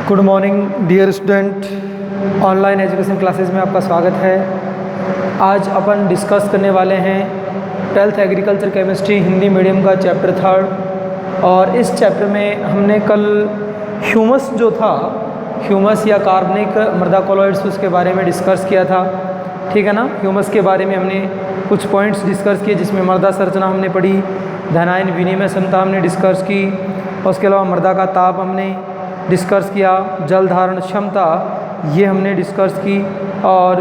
Good morning dear student, online education classes में आपका स्वागत है। आज अपन डिस्कस करने वाले हैं 12th agriculture chemistry Hindi medium का चैप्टर 3 और इस चैप्टर में हमने कल ह्यूमस जो था, ह्यूमस या कार्बनिक मृदा कॉलॉइड्स, उसके बारे में डिस्कस किया था। ठीक है ना। ह्यूमस के बारे में हमने कुछ पॉइंट्स डिस्कस किए, जिसमें मृदा संरचना हमने पढ़ी, धनायन विनिमय क्षमता हमने डिस्कस की, उसके अलावा मृदा का ताप हमने डिस्कस किया, जल धारण क्षमता ये हमने डिस्कस की, और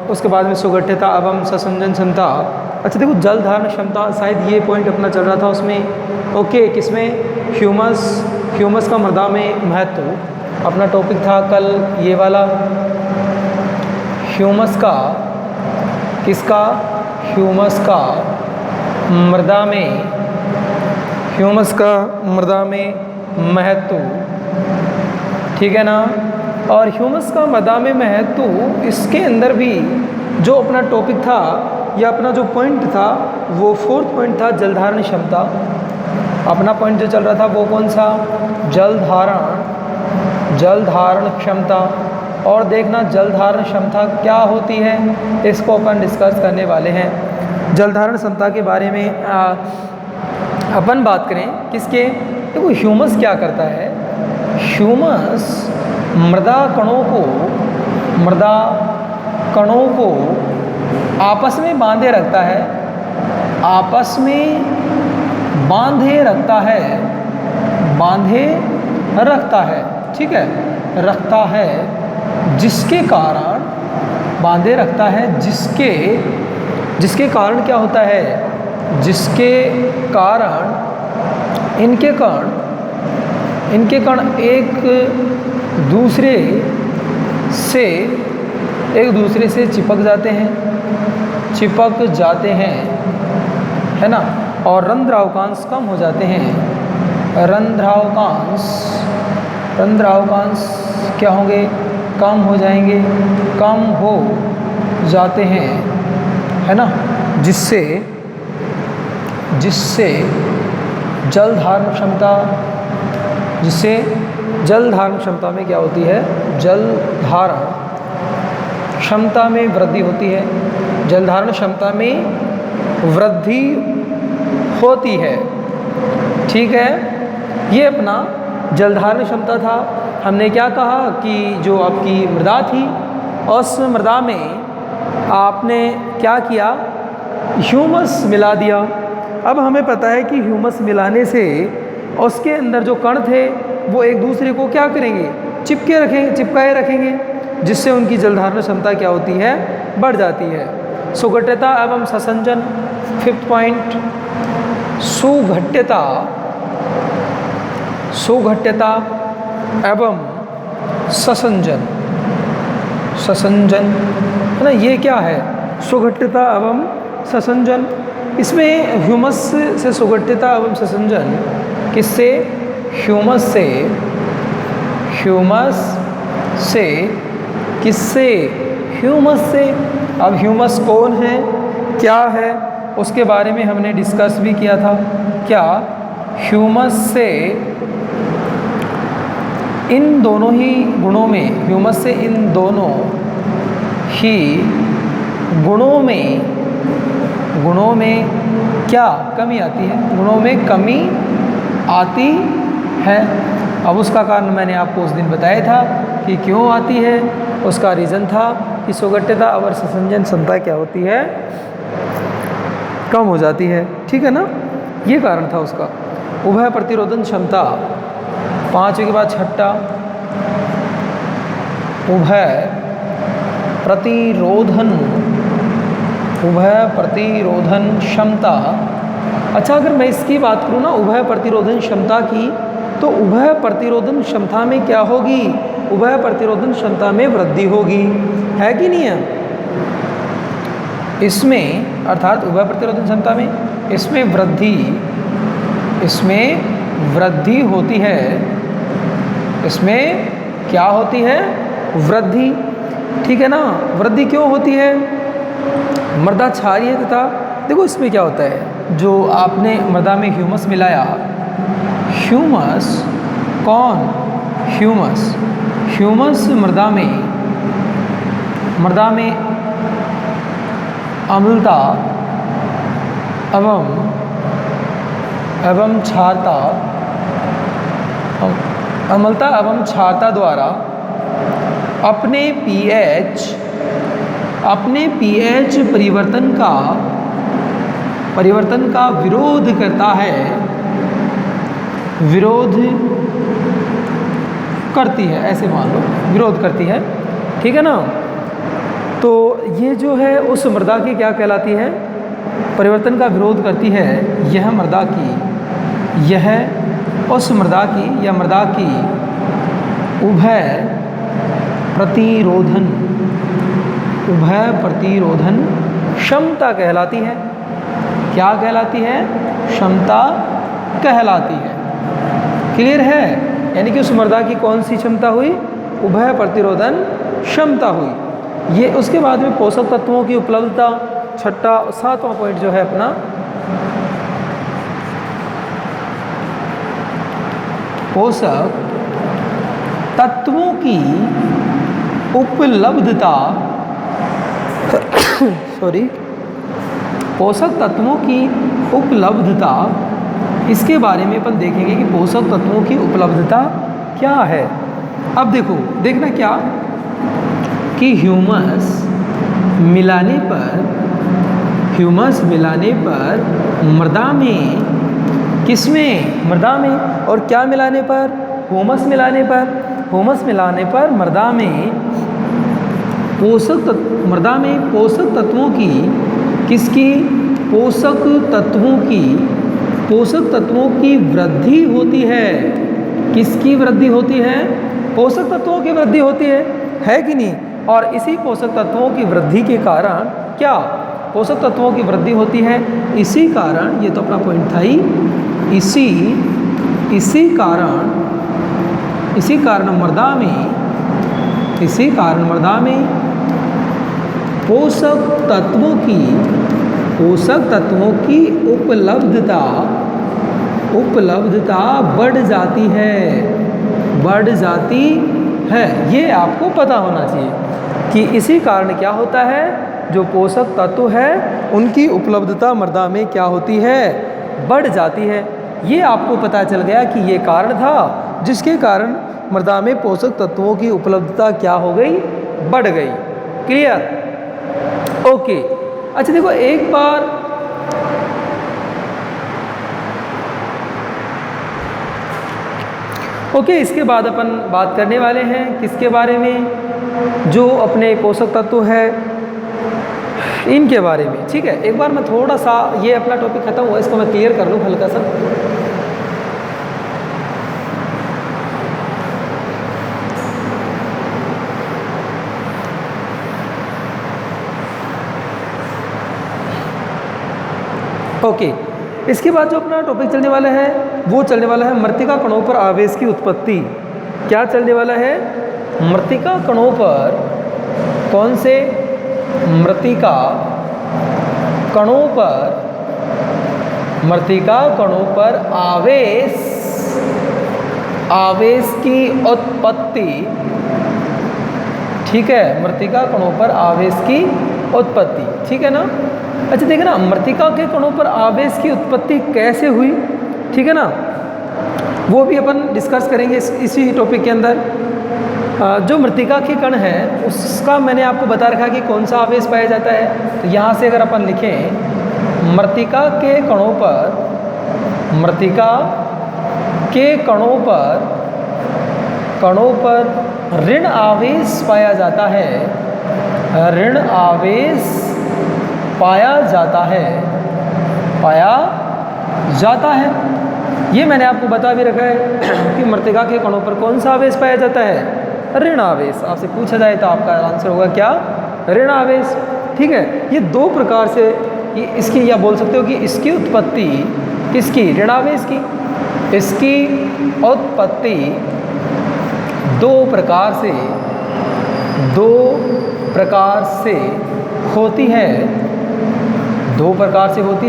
उसके बाद में सुगठिता एवं संसंजन क्षमता। अच्छा देखो, जल धारण क्षमता शायद ये पॉइंट अपना चल रहा था उसमें। ओके, किसमें? ह्यूमस का मृदा में महत्व अपना टॉपिक था कल ये वाला। ह्यूमस का किसका? ह्यूमस का मृदा में, ह्यूमस का मृदा में महत्व। ठीक है ना। और ह्यूमस का मृदा में महत्व, इसके अंदर भी जो अपना टॉपिक था या अपना जो पॉइंट था वो 4th पॉइंट था जल धारण क्षमता। अपना पॉइंट जो चल रहा था वो कौन सा? जल धारण क्षमता। और देखना जल धारण क्षमता क्या होती है, इसको अपन डिस्कस करने वाले हैं। जल धारण क्षमता के बारे में अपन बात करें किसके? देखो, ह्यूमस क्या करता है? ह्यूमस मृदा कणों को आपस में बांधे रखता है, आपस में बांधे रखता है। ठीक है, रखता है, जिसके कारण बांधे रखता है, जिसके कारण क्या होता है? जिसके कारण इनके कण एक दूसरे से चिपक जाते हैं, है ना। और रंध्रावकांश कम हो जाते हैं। रंध्रावकांश क्या होंगे? कम हो जाएंगे, कम हो जाते हैं, है ना। जिससे जल धारण क्षमता में क्या होती है? जल धारण क्षमता में वृद्धि होती है। जल धारण क्षमता में वृद्धि होती है। ठीक है, ये अपना जल धारण क्षमता था। हमने क्या कहा कि जो आपकी मृदा थी, उस मृदा में आपने क्या किया? ह्यूमस मिला दिया। अब हमें पता है कि ह्यूमस मिलाने से उसके अंदर जो कण थे वो एक दूसरे को क्या करेंगे? चिपकाए रखेंगे, जिससे उनकी जल धारण क्षमता क्या होती है? बढ़ जाती है। सुगठिता एवं संसंजन 5th पॉइंट। सुगठिता एवं संसंजन, है ना। ये क्या है? सुगठिता एवं संसंजन। इसमें ह्यूमस से सुगठिता एवं संसंजन किससे? ह्यूमस से। अब ह्यूमस कौन है, क्या है, उसके बारे में हमने डिस्कस भी किया था। क्या ह्यूमस से इन दोनों ही गुणों में, ह्यूमस से इन दोनों ही गुणों में क्या कमी आती है? गुणों में कमी आती है। अब उसका कारण मैंने आपको उस दिन बताया था कि क्यों आती है। उसका रीज़न था कि सुगठिता और संसंजन क्षमता क्या होती है? कम हो जाती है। ठीक है ना, ये कारण था उसका। उभय प्रतिरोधन क्षमता 5 के बाद 6, उभय प्रतिरोधन क्षमता। अच्छा, अगर मैं इसकी बात करूँ ना, उभय प्रतिरोधन क्षमता की, तो उभय प्रतिरोधन क्षमता में क्या होगी? उभय प्रतिरोधन क्षमता में वृद्धि होगी, है कि नहीं है? इसमें अर्थात उभय प्रतिरोधन क्षमता में इसमें वृद्धि होती है। इसमें क्या होती है? वृद्धि। ठीक है ना। वृद्धि क्यों होती है? मृदा क्षारीय तथा, देखो इसमें क्या होता है, जो आपने मृदा में ह्यूमस मिलाया, ह्यूमस कौन? ह्यूमस मृदा में अम्लता एवं क्षारता द्वारा अपने pH परिवर्तन का विरोध करता है, ऐसे मान लो विरोध करती है, ठीक है ना। तो ये जो है उस मृदा की क्या कहलाती है, परिवर्तन का विरोध करती है। यह उस मृदा की उभय प्रतिरोधन क्षमता कहलाती है। क्या कहलाती है? क्षमता कहलाती है। क्लियर है? यानी कि उस मृदा की कौन सी क्षमता हुई? उभय प्रतिरोधन क्षमता हुई। ये उसके बाद में पोषक तत्वों की उपलब्धता, छठा 7वां पॉइंट जो है अपना पोषक तत्वों की उपलब्धता पोषक तत्वों की उपलब्धता, इसके बारे में अपन देखेंगे कि पोषक तत्वों की उपलब्धता क्या है। अब देखना क्या कि ह्यूमस मिलाने पर मृदा में, किसमें? मृदा में। और क्या मिलाने पर? ह्यूमस मिलाने पर मृदा में पोषक तत्वों की, किसकी? पोषक तत्वों की वृद्धि होती है। किसकी वृद्धि होती है? पोषक तत्वों की वृद्धि होती है कि नहीं? और इसी पोषक तत्वों की वृद्धि के कारण क्या? पोषक तत्वों की वृद्धि होती है। इसी कारण, ये तो अपना पॉइंट था ही, इसी कारण मृदा में पोषक तत्वों की उपलब्धता बढ़ जाती है। ये आपको पता होना चाहिए कि इसी कारण क्या होता है, जो पोषक तत्व है उनकी उपलब्धता मृदा में क्या होती है? बढ़ जाती है। ये आपको पता चल गया कि ये कारण था जिसके कारण मृदा में पोषक तत्वों की उपलब्धता क्या हो गई? बढ़ गई। क्लियर? ओके। अच्छा देखो, एक बार इसके बाद अपन बात करने वाले हैं किसके बारे में? जो अपने पोषक तत्व है इनके बारे में। ठीक है, एक बार मैं थोड़ा सा, ये अपना टॉपिक खत्म हुआ, इसको मैं क्लियर कर लूँ हल्का सा। ओके, इसके बाद जो अपना टॉपिक चलने वाला है वो चलने वाला है मृत्तिका कणों पर आवेश की उत्पत्ति। क्या चलने वाला है? मृत्तिका कणों पर, कौन से? मृत्तिका कणों पर आवेश की उत्पत्ति। ठीक है, मृत्तिका कणों पर आवेश की उत्पत्ति। ठीक है ना। अच्छा देखना, मृत्तिका के कणों पर आवेश की उत्पत्ति कैसे हुई, ठीक है ना, वो भी अपन डिस्कस करेंगे इसी टॉपिक के अंदर। जो मृत्तिका के कण है उसका मैंने आपको बता रखा कि कौन सा आवेश पाया जाता है। तो यहाँ से अगर अपन लिखें मृत्तिका के कणों पर ऋण आवेश पाया जाता है, ऋण आवेश पाया जाता है। ये मैंने आपको बता भी रखा है कि मृत्तिका के कणों पर कौन सा आवेश पाया जाता है? ऋण आवेश। आपसे पूछा जाए तो आपका आंसर होगा क्या? ऋण आवेश। ठीक है, ये दो प्रकार से इसकी, या बोल सकते हो कि इसकी उत्पत्ति किसकी? ऋण आवेश की। इसकी उत्पत्ति दो प्रकार से होती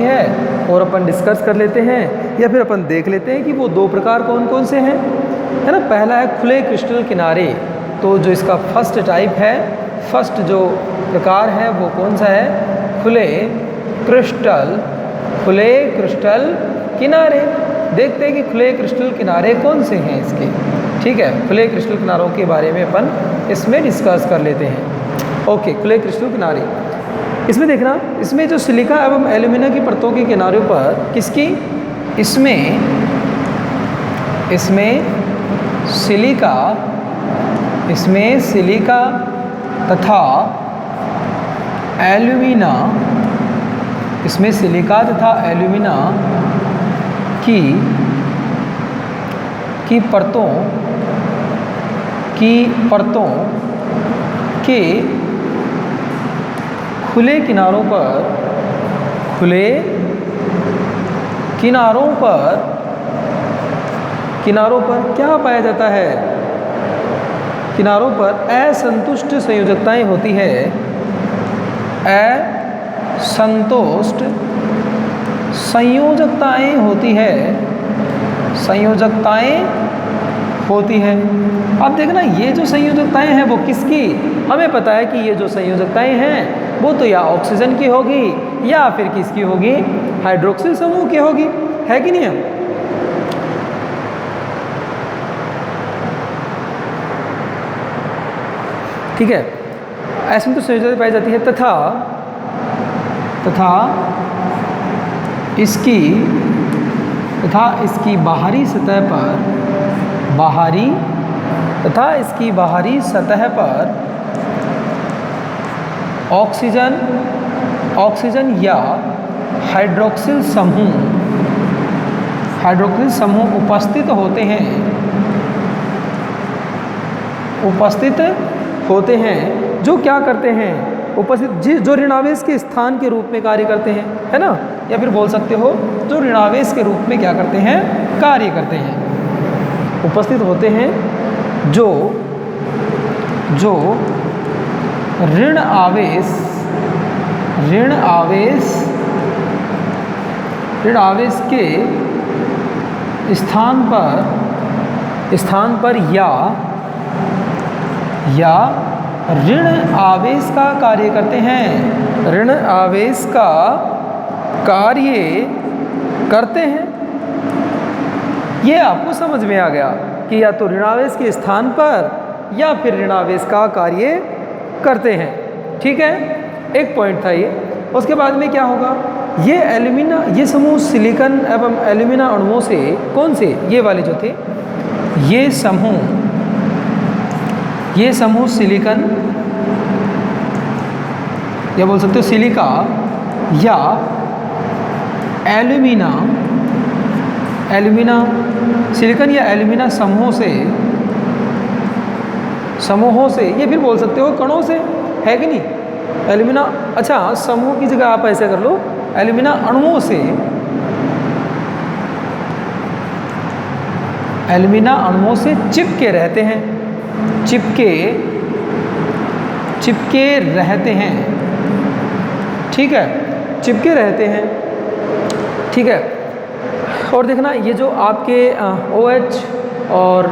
है, और अपन डिस्कस कर लेते हैं या फिर अपन देख लेते हैं कि वो दो प्रकार कौन कौन से हैं। है ना। पहला है खुले क्रिस्टल किनारे, तो जो इसका फर्स्ट टाइप है, फर्स्ट जो प्रकार है वो कौन सा है, खुले क्रिस्टल किनारे। देखते हैं कि खुले क्रिस्टल किनारे कौन से हैं इसके। ठीक है, खुले क्रिस्टल किनारों के बारे में अपन इसमें डिस्कस कर लेते हैं। ओके, खुले क्रिस्टल किनारे, इसमें देखना, इसमें जो सिलिका एवं एल्यूमिना की परतों के किनारों पर किसकी, इसमें सिलिका तथा एल्यूमिना, इसमें सिलिका तथा एल्यूमिना की परतों के खुले किनारों पर क्या पाया जाता है, किनारों पर असंतुष्ट संयोजकताएं होती है, असंतुष्ट संयोजकताएं होती है। अब देखना, ये जो संयोजकताएं हैं वो किसकी, हमें पता है कि ये जो संयोजकताएं हैं वो तो या ऑक्सीजन की होगी या फिर किसकी होगी, हाइड्रोक्सिल समूह की होगी, है कि नहीं है। ठीक है, ऐसे में तो संयोजकता पाई जाती है तथा इसकी बाहरी सतह पर ऑक्सीजन या हाइड्रोक्सिल समूह उपस्थित होते हैं, जो क्या करते हैं, जो ऋणावेश के स्थान के रूप में कार्य करते हैं, है ना, या फिर बोल सकते हो जो ऋणावेश के रूप में क्या करते हैं, कार्य करते हैं, उपस्थित होते हैं, जो ऋण आवेश के स्थान पर या ऋण आवेश का कार्य करते हैं, ऋण आवेश का कार्य करते हैं। ये आपको समझ में आ गया कि या तो ऋणावेश के स्थान पर या फिर ऋणावेश का कार्य करते हैं। ठीक है, एक पॉइंट था ये। उसके बाद में क्या होगा, ये एल्यूमिना, ये समूह सिलिकॉन एवं एल्यूमिना अणुओं से, कौन से, ये वाले जो थे, ये समूह सिलिकॉन या बोल सकते हो सिलिका या एल्यूमिना, सिलिकॉन या एल्यूमिना समूहों से, ये फिर बोल सकते हो कणों से, है कि नहीं, एल्यूमिना, अच्छा समूह की जगह आप ऐसे कर लो, एल्यूमिना अणुओं से चिपके रहते हैं, चिपके रहते हैं। ठीक है, चिपके रहते हैं। ठीक है, और देखना, ये जो आपके OH और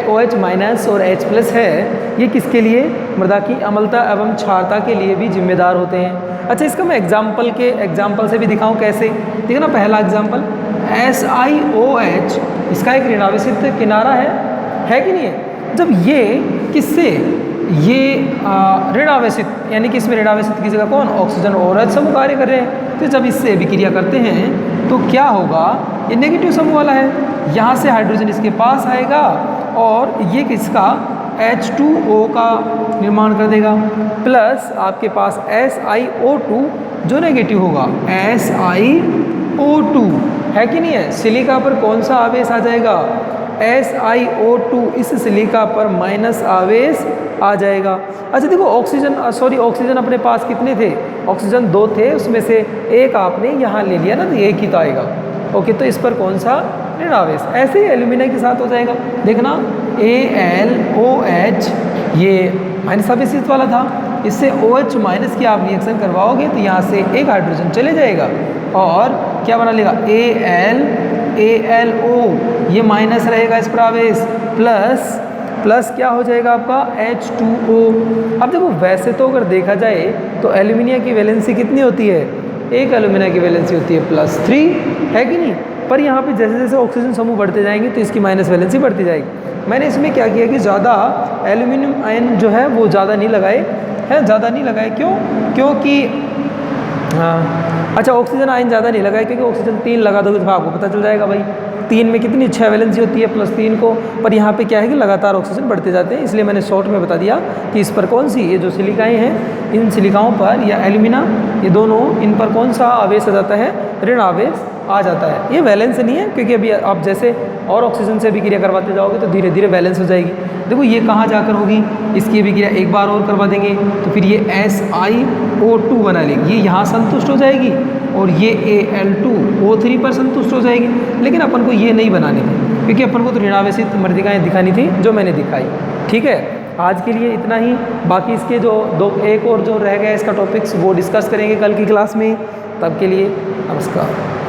OH माइनस और H+ है, ये किसके लिए, मृदा की अम्लता एवं क्षारता के लिए भी जिम्मेदार होते हैं। अच्छा, इसका मैं एग्जाम्पल से भी दिखाऊं कैसे। देखना, पहला एग्जाम्पल SiOH, इसका एक ऋणावेशित किनारा है कि नहीं है। जब ये किससे, ये ऋणावेशित, यानी कि इसमें ऋणावेशित की जगह कौन, ऑक्सीजन और OH समूह कार्य कर रहे हैं, तो जब इससे अभिक्रिया करते हैं तो क्या होगा, ये नेगेटिव समूह वाला है, यहाँ से हाइड्रोजन इसके पास आएगा और ये किसका, H2O का निर्माण कर देगा, प्लस आपके पास SiO2 जो नेगेटिव होगा, SiO2, है कि नहीं है। सिलिका पर कौन सा आवेश आ जाएगा, SiO2, इस सिलिका पर माइनस आवेश आ जाएगा। अच्छा देखो, ऑक्सीजन अपने पास कितने थे, ऑक्सीजन 2 थे, उसमें से एक आपने यहाँ ले लिया ना, तो एक ही तो आएगा। ओके, तो इस पर कौन सा, ऋण आवेश। ऐसे ही एल्यूमिना के साथ हो जाएगा। देखना, AlOH ये माइनस आवेशित वाला था, इससे OH माइनस की आप रिएक्शन करवाओगे तो यहाँ से एक हाइड्रोजन चले जाएगा और क्या बना लेगा, ALO, ये माइनस रहेगा इस पर आवेश, प्लस क्या हो जाएगा आपका H2O। अब देखो वैसे तो अगर देखा जाए तो एल्यूमिनियम की वैलेंसी कितनी होती है, एक एल्यूमिनियम की वैलेंसी होती है +3, है कि नहीं। पर यहाँ पे जैसे जैसे ऑक्सीजन समूह बढ़ते जाएंगे तो इसकी माइनस वैलेंसी बढ़ती जाएगी। मैंने इसमें क्या किया कि ज़्यादा एल्यूमिनियम आयन जो है वो ज़्यादा नहीं लगाए हैं, ज़्यादा नहीं लगाए क्यों, क्योंकि अच्छा ऑक्सीजन आयन ज़्यादा नहीं लगाए क्योंकि ऑक्सीजन 3 लगा दोगे तो आपको पता चल जाएगा भाई 3 में कितनी 6 वैलेंसी होती है +3 को। पर यहाँ पे क्या है कि लगातार ऑक्सीजन बढ़ते जाते हैं, इसलिए मैंने शॉर्ट में बता दिया कि इस पर कौन सी, ये जो सिलिकाएँ हैं इन सिलिकाओं पर या एल्यूमिना, ये दोनों इन पर कौन सा आवेश आ जाता है, ऋण आवेश आ जाता है। ये वैलेंस नहीं है क्योंकि अभी आप जैसे और ऑक्सीजन से भी क्रिया करवाते जाओगे तो धीरे धीरे वैलेंस हो जाएगी। देखो ये कहाँ जाकर होगी, इसकी भी क्रिया एक बार और करवा देंगे तो फिर ये SiO2 बना लेगी, ये यहाँ संतुष्ट हो जाएगी और ये Al2O3 पर संतुष्ट हो जाएगी। लेकिन अपन को ये नहीं बनानी थी क्योंकि अपन को तो ऋणावेशित मृतिकाएँ दिखानी थी जो मैंने दिखाई। ठीक है, आज के लिए इतना ही। बाकी इसके जो एक और जो रह गया इसका टॉपिक्स वो डिस्कस करेंगे कल की क्लास में। तब के लिए नमस्कार।